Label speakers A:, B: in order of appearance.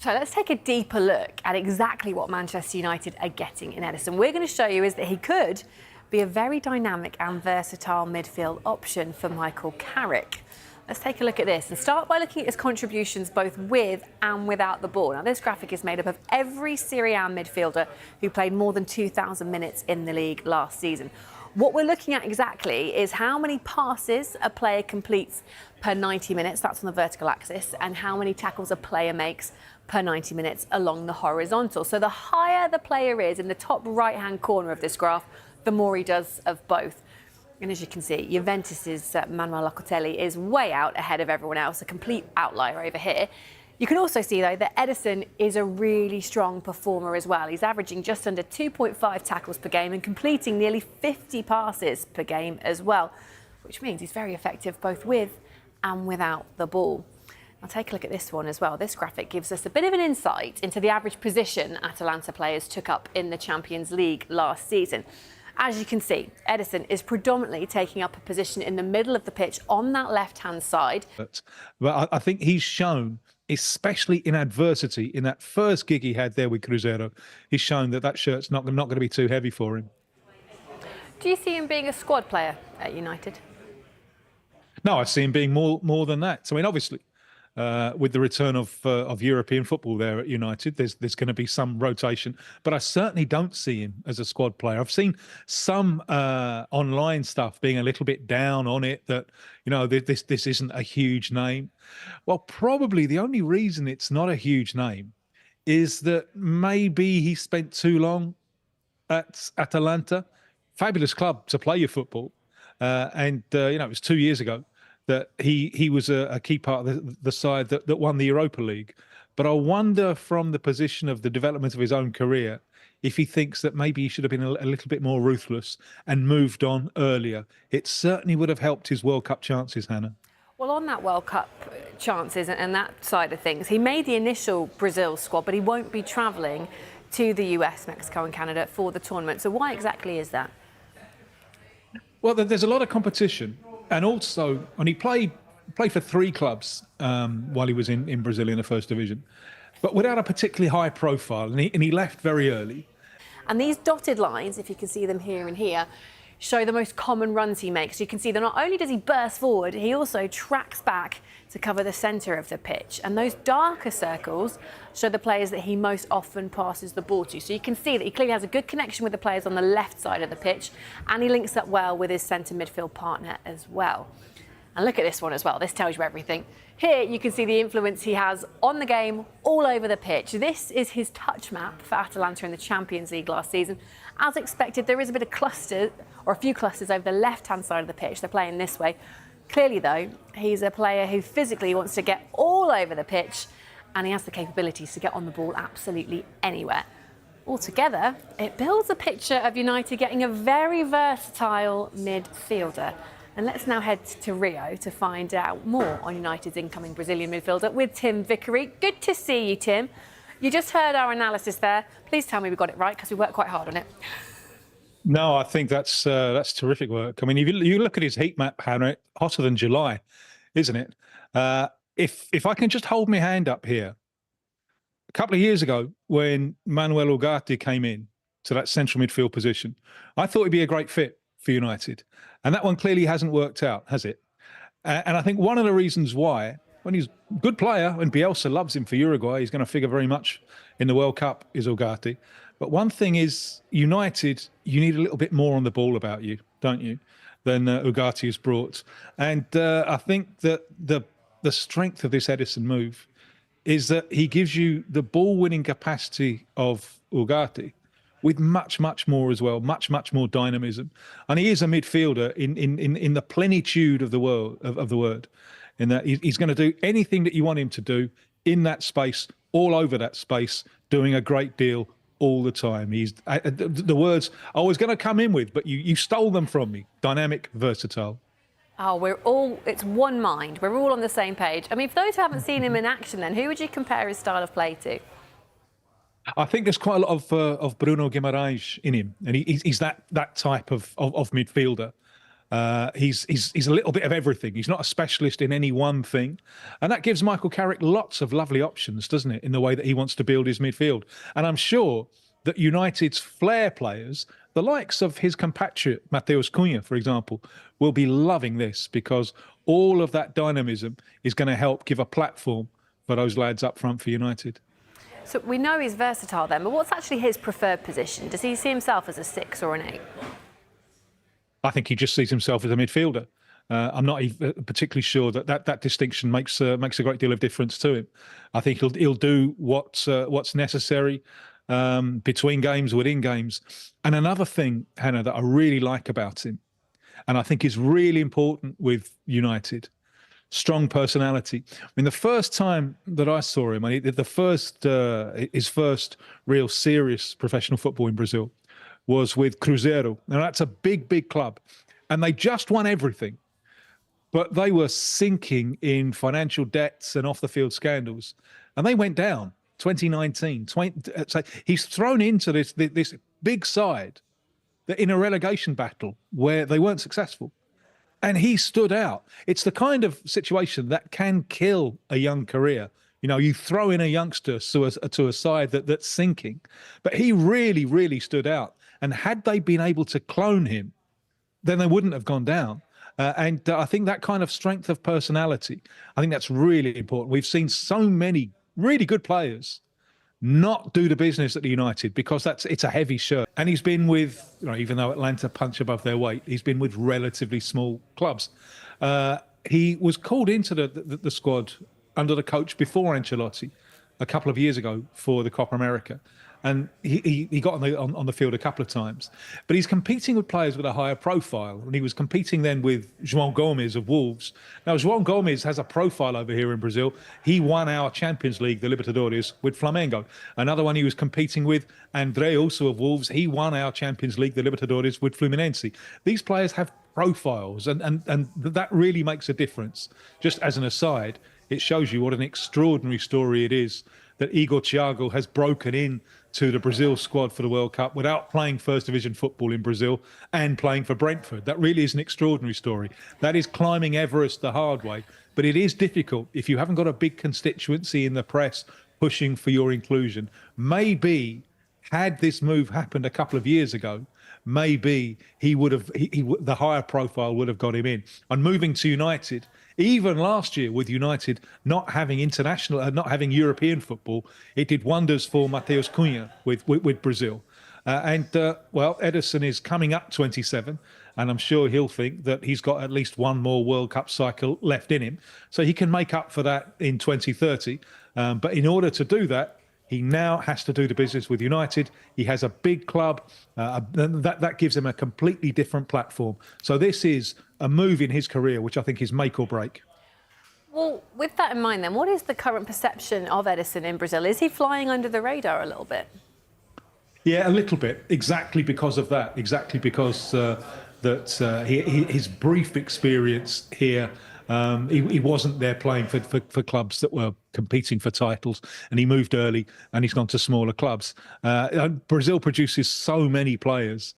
A: So let's take a deeper look at exactly what Manchester United are getting in Ederson. We're going to show you is that he could be a very dynamic and versatile midfield option for Michael Carrick. Let's take a look at this and start by looking at his contributions both with and without the ball. Now, this graphic is made up of every Serie A midfielder who played more than 2,000 minutes in the league last season. What we're looking at exactly is how many passes a player completes per 90 minutes, that's on the vertical axis, and how many tackles a player makes per 90 minutes along the horizontal. So the higher the player is in the top right-hand corner of this graph, the more he does of both. And as you can see, Juventus's Manuel Locatelli is way out ahead of everyone else, a complete outlier over here. You can also see, though, that Ederson is a really strong performer as well. He's averaging just under 2.5 tackles per game and completing nearly 50 passes per game as well, which means he's very effective both with and without the ball. Now take a look at this one as well. This graphic gives us a bit of an insight into the average position Atalanta players took up in the Champions League last season. As you can see, Ederson is predominantly taking up a position in the middle of the pitch on that left-hand side.
B: But I think he's shown, especially in adversity, in that first gig he had there with Cruzeiro, he's shown that that shirt's not going to be too heavy for him.
A: Do you see him being a squad player at United?
B: No, I see him being more than that. So, I mean, obviously, with the return of European football there at United, there's going to be some rotation, but I certainly don't see him as a squad player. I've seen some online stuff being a little bit down on it, that, you know, this isn't a huge name. Well, probably the only reason it's not a huge name is that maybe he spent too long at Atalanta. Fabulous club to play your football, and you know, it was 2 years ago that he was a key part of the side that won the Europa League. But I wonder, from the position of the development of his own career, if he thinks that maybe he should have been a little bit more ruthless and moved on earlier. It certainly would have helped his World Cup chances, Hannah.
A: Well, on that World Cup chances and that side of things, he made the initial Brazil squad, but he won't be travelling to the US, Mexico and Canada for the tournament. So why exactly is that?
B: Well, there's a lot of competition. And also, when he played for 3 clubs while he was in Brazil in the first division, but without a particularly high profile, and he left very early.
A: And these dotted lines, if you can see them here and here, show the most common runs he makes. You can see that not only does he burst forward, he also tracks back to cover the centre of the pitch. And those darker circles show the players that he most often passes the ball to. So you can see that he clearly has a good connection with the players on the left side of the pitch, and he links up well with his centre midfield partner as well. And look at this one as well. This tells you everything. Here you can see the influence he has on the game all over the pitch. This is his touch map for Atalanta in the Champions League last season. As expected, there is a bit of cluster, or a few clusters over the left-hand side of the pitch. They're playing this way. Clearly, though, he's a player who physically wants to get all over the pitch, and he has the capabilities to get on the ball absolutely anywhere. Altogether, it builds a picture of United getting a very versatile midfielder. And let's now head to Rio to find out more on United's incoming Brazilian midfielder with Tim Vickery. Good to see you, Tim. You just heard our analysis there. Please tell me we got it right, because we worked quite hard on it.
B: No, I think that's terrific work. I mean, if you look at his heat map, Hannah, hotter than July, isn't it? If I can just hold my hand up here, a couple of years ago when Manuel Ugarte came in to that central midfield position, I thought he'd be a great fit for United, and that one clearly hasn't worked out, has it? And I think one of the reasons why, when he's a good player, and Bielsa loves him for Uruguay, he's going to figure very much in the World Cup, is Ugarte. But one thing is, United, you need a little bit more on the ball about you, don't you, than Ugarte has brought. And I think that the strength of this Ederson move is that he gives you the ball-winning capacity of Ugarte with much more as well, much more dynamism. And he is a midfielder in the plenitude of the word, in that he's going to do anything that you want him to do in that space, all over that space, doing a great deal all the time. He's the words I was going to come in with, but you stole them from me. Dynamic, versatile.
A: Oh, it's one mind. We're all on the same page. I mean, for those who haven't seen him in action, then who would you compare his style of play to?
B: I think there's quite a lot of Bruno Guimarães in him, and he's that type of midfielder. He's a little bit of everything. He's not a specialist in any one thing. And that gives Michael Carrick lots of lovely options, doesn't it, in the way that he wants to build his midfield. And I'm sure that United's flair players, the likes of his compatriot, Matheus Cunha, for example, will be loving this, because all of that dynamism is going to help give a platform for those lads up front for United.
A: So we know he's versatile then, but what's actually his preferred position? Does he see himself as a 6 or an 8?
B: I think he just sees himself as a midfielder. I'm not particularly sure that distinction makes a great deal of difference to him. I think he'll do what's necessary between games, within games. And another thing, Hannah, that I really like about him, and I think is really important with United, strong personality. I mean, the first time that I saw him, his first real serious professional football in Brazil was with Cruzeiro. Now, that's a big, big club. And they just won everything. But they were sinking in financial debts and off-the-field scandals. And they went down 2019. So he's thrown into this big side that in a relegation battle where they weren't successful. And he stood out. It's the kind of situation that can kill a young career. You know, you throw in a youngster to a side that's sinking. But he really, really stood out. And had they been able to clone him, then they wouldn't have gone down. And I think that kind of strength of personality, I think that's really important. We've seen so many really good players not do the business at the United because it's a heavy shirt. And he's been with, even though Atlanta punch above their weight, he's been with relatively small clubs. He was called into the squad under the coach before Ancelotti a couple of years ago for the Copa America. And he got on the field a couple of times. But he's competing with players with a higher profile. And he was competing then with João Gomes of Wolves. Now, João Gomes has a profile over here in Brazil. He won our Champions League, the Libertadores, with Flamengo. Another one he was competing with, André, also of Wolves. He won our Champions League, the Libertadores, with Fluminense. These players have profiles, and that really makes a difference. Just as an aside, it shows you what an extraordinary story it is that Igor Thiago has broken in to the Brazil squad for the World Cup without playing First Division football in Brazil and playing for Brentford. That really is an extraordinary story. That is climbing Everest the hard way. But it is difficult if you haven't got a big constituency in the press pushing for your inclusion. Maybe had this move happened a couple of years ago, maybe the higher profile would have got him in. And moving to United, even last year with United not having not having European football, it did wonders for Matheus Cunha with Brazil. Ederson is coming up 27, and I'm sure he'll think that he's got at least one more World Cup cycle left in him, so he can make up for that in 2030. But in order to do that, he now has to do the business with United. He has a big club. That gives him a completely different platform. So this is a move in his career, which I think is make or break.
A: Well, with that in mind then, what is the current perception of Ederson in Brazil? Is he flying under the radar a little bit?
B: Yeah, a little bit. Exactly because of that. Exactly because his brief experience here, he wasn't there playing for clubs that were competing for titles, and he moved early and he's gone to smaller clubs. Brazil produces so many players